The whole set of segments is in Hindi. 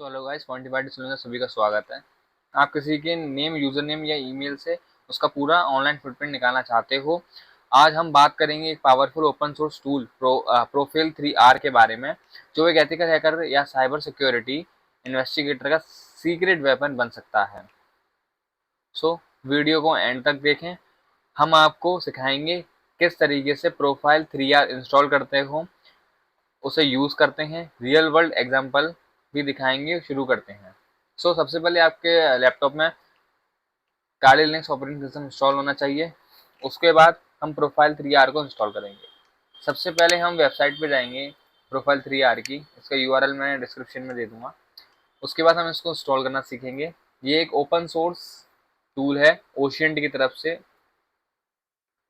So hello guys, quantified solution में सभी का स्वागत है। आप किसी के नेम, यूजर नेम या ईमेल से उसका पूरा ऑनलाइन फुटप्रिंट निकालना चाहते हो। आज हम बात करेंगे एक powerful open source tool profile 3R के बारे में, जो एक एथिकल हैकर या साइबर सिक्योरिटी इन्वेस्टिगेटर का सीक्रेट वेपन बन सकता है। सो वीडियो को एंड तक देखें। हम आपको सिखाएंगे किस तरीके से प्रोफाइल 3R इंस्टॉल करते हो, उसे यूज करते हैं, रियल वर्ल्ड एग्जांपल भी दिखाएंगे। शुरू करते हैं। सबसे पहले आपके लैपटॉप में काली लिनक्स ऑपरेटिंग सिस्टम इंस्टॉल होना चाहिए। उसके बाद हम प्रोफाइल 3R को इंस्टॉल करेंगे। सबसे पहले हम वेबसाइट पे जाएंगे प्रोफाइल 3R की। इसका यूआरएल मैं डिस्क्रिप्शन में दे दूंगा। उसके बाद हम इसको इंस्टॉल करना सीखेंगे। ये एक ओपन सोर्स टूल है ओशियंट की तरफ से।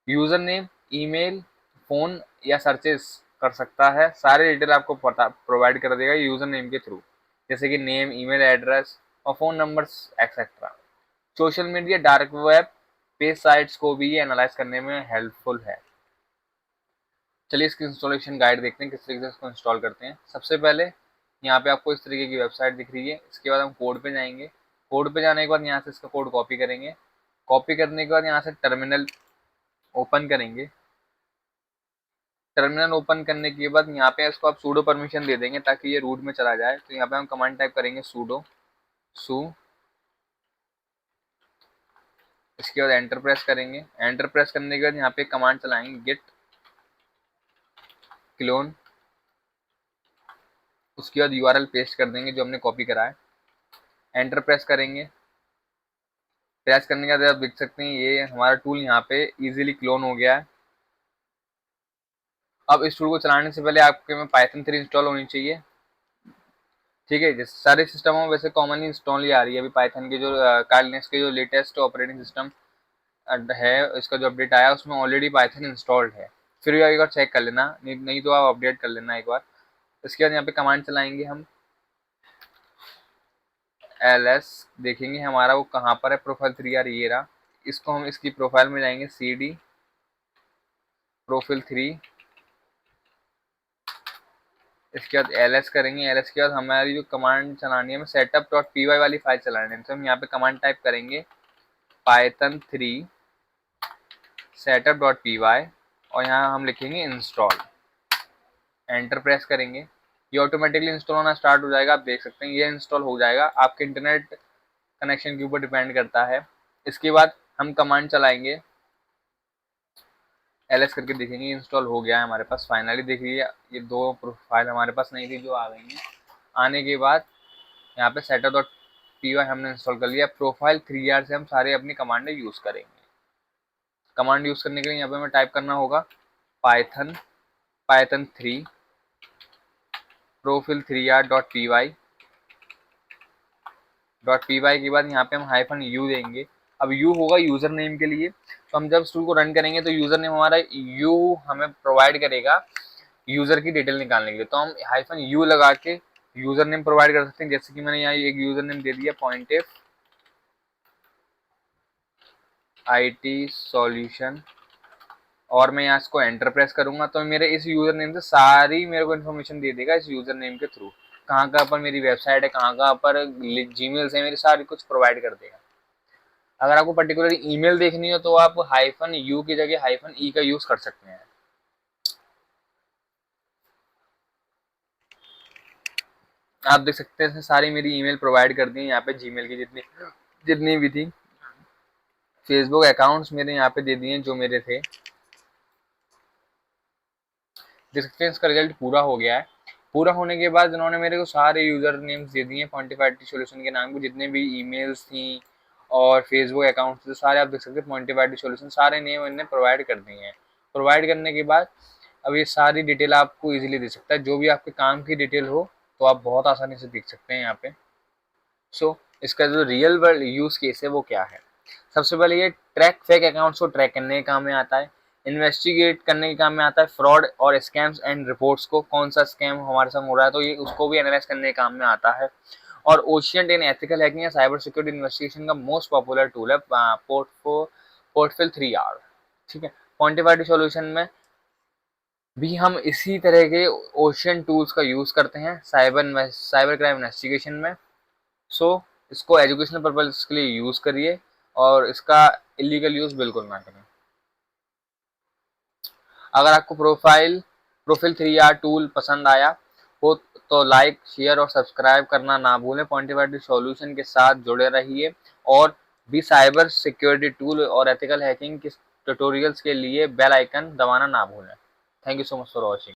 यूजर नेम, ईमेल, फोन या सर्चेस कर सकता है। सारे डिटेल आपको पता प्रोवाइड कर देगा यूजर नेम के थ्रू, जैसे कि नेम, ईमेल एड्रेस और phone numbers etcetera. Social media, dark web, page sites को भी ये एनालाइज करने में हेल्पफुल है। चलिए इसकी इंस्टॉलेशन गाइड देखते हैं, किस तरीके से इसको इंस्टॉल करते हैं। सबसे पहले यहाँ पे आपको इस तरीके की वेबसाइट दिख रही है। इसके बाद हम कोड पे जाएंगे। कोड पे जाने के बाद यहाँ से इसका कोड कॉपी करेंगे। कॉपी करने के बाद यहाँ से टर्मिनल ओपन करेंगे। टर्मिनल ओपन करने के बाद यहाँ पे इसको आप सूडो परमिशन दे देंगे ताकि ये रूट में चला जाए। तो यहाँ पे हम कमांड टाइप करेंगे सूडो सू। इसके बाद एंटर प्रेस करेंगे। एंटर प्रेस करने के बाद यहाँ पे कमांड चलाएंगे गिट क्लोन। उसके बाद यूआरएल पेस्ट कर देंगे जो हमने कॉपी करा है। एंटर प्रेस करेंगे। प्रेस करने के बाद आप देख सकते हैं ये हमारा टूल यहाँ पे इजीली क्लोन हो गया है। अब इस टूल को चलाने से पहले आपके में पाइथन 3 इंस्टॉल होनी चाहिए। ठीक है, जैसे सारे सिस्टमों में वैसे कॉमनली इंस्टॉल ही आ रही है। अभी पाइथन के जो काइलिनेक्स के जो लेटेस्ट ऑपरेटिंग सिस्टम है, इसका जो अपडेट आया उसमें ऑलरेडी पाइथन इंस्टॉल्ड है। फिर भी एक बार चेक कर लेना, नहीं तो आप अपडेट कर लेना एक बार। इसके बाद यहाँ पे कमांड चलाएंगे हम ls। देखेंगे हमारा वो कहाँ पर है, प्रोफाइल 3R ये रहा। इसको हम इसकी प्रोफाइल में जाएंगे, cd प्रोफाइल 3। इसके बाद ls करेंगे। ls के बाद हमारी जो कमांड चलानी है, हमें setup.py वाली फाइल चलानी है। तो हम यहाँ पे कमांड टाइप करेंगे python 3 setup.py और यहाँ हम लिखेंगे इंस्टॉल। एंटर प्रेस करेंगे। ये ऑटोमेटिकली इंस्टॉल होना स्टार्ट हो जाएगा। आप देख सकते हैं ये इंस्टॉल हो जाएगा। आपके इंटरनेट कनेक्शन के ऊपर डिपेंड करता है। इसके बाद हम कमांड चलाएंगे ls करके, देखेंगे इंस्टॉल हो गया है हमारे पास। फाइनली देख लीजिए ये दो प्रोफाइल हमारे पास नहीं थी जो आ गई हैं। आने के बाद यहाँ पे setup.py हमने इंस्टॉल कर लिया। प्रोफाइल 3R से हम सारे अपनी कमांडें यूज करेंगे। कमांड यूज करने के लिए यहाँ पे हमें टाइप करना होगा पाइथन 3 प्रोफाइल 3R.py के बाद यहाँ पे हम -u देंगे। अब u होगा यूजर नेम के लिए। तो हम जब इस टूल को रन करेंगे तो यूजर नेम हमारा u हमें प्रोवाइड करेगा यूजर की डिटेल निकालने के लिए। तो हम -u लगा के यूजर नेम प्रोवाइड कर सकते हैं। जैसे कि मैंने यहाँ एक यूजर नेम दे दिया पॉइंटेफ IT सॉल्यूशन, और मैं यहाँ इसको एंटर प्रेस करूंगा तो मेरे इस यूजर नेम से सारी मेरे को इन्फॉर्मेशन दे देगा इस यूजर नेम के थ्रू। कहाँ कहाँ पर मेरी वेबसाइट है, कहाँ कहाँ पर जीमेल्स है, मेरी सारी कुछ प्रोवाइड कर देगा। अगर आपको पर्टिकुलर ईमेल देखनी हो तो आप -u की जगह -e का यूज कर सकते हैं। आप देख सकते हैं सारी मेरी ईमेल प्रोवाइड कर दी यहाँ पे, जीमेल की जितनी जितनी भी थी। फेसबुक अकाउंट्स मेरे यहाँ पे दे दिए जो मेरे थे। देख सकते हैं इसका रिजल्ट पूरा हो गया है। पूरा होने के बाद इन्होंने मेरे को सारे यूजर नेम्स दे दिए क्वांटिफाइड सॉल्यूशन के नाम को, जितने भी ईमेल्स थी और फेसबुक अकाउंट थे सारे आप देख सकते हैं क्वांटिफाइड सॉल्यूशन सारे नेम इन्होंने प्रोवाइड कर दिए हैं। प्रोवाइड करने के बाद अब ये सारी डिटेल आपको इजीली दे सकता है। जो भी आपके काम की डिटेल हो तो आप बहुत आसानी से देख सकते हैं यहाँ पे। इसका जो रियल वर्ल्ड यूज केस है वो क्या है। सबसे पहले ये ट्रैक फेक अकाउंट्स को ट्रैक करने के काम में आता है। इन्वेस्टिगेट करने के काम में आता है फ्रॉड और स्कैम्स एंड रिपोर्ट्स को, कौन सा स्कैम हमारे साथ हो रहा है तो ये उसको भी एनालाइज करने के काम में आता है। और ओशियंट इन एथिकल हैकिंग या साइबर सिक्योरिटी इन्वेस्टिगेशन का मोस्ट पॉपुलर टूल है पोर्टफोल 3R। ठीक है, क्वांटिफाइड सॉल्यूशन में भी हम इसी तरह के ओशन टूल्स का यूज़ करते हैं साइबर क्राइम इन्वेस्टिगेशन में। सो इसको एजुकेशनल पर्पज़ के लिए यूज़ करिए और इसका इलीगल यूज़ बिल्कुल ना करें। अगर आपको प्रोफाइल 3R टूल पसंद आया हो तो लाइक, शेयर और सब्सक्राइब करना ना भूलें। पॉइंटिव सॉल्यूशन के साथ जुड़े रहिए और भी साइबर सिक्योरिटी टूल और एथिकल हैकिंग के ट्यूटोरियल्स के लिए बेल आइकन दबाना ना भूलें। Thank you so much for watching.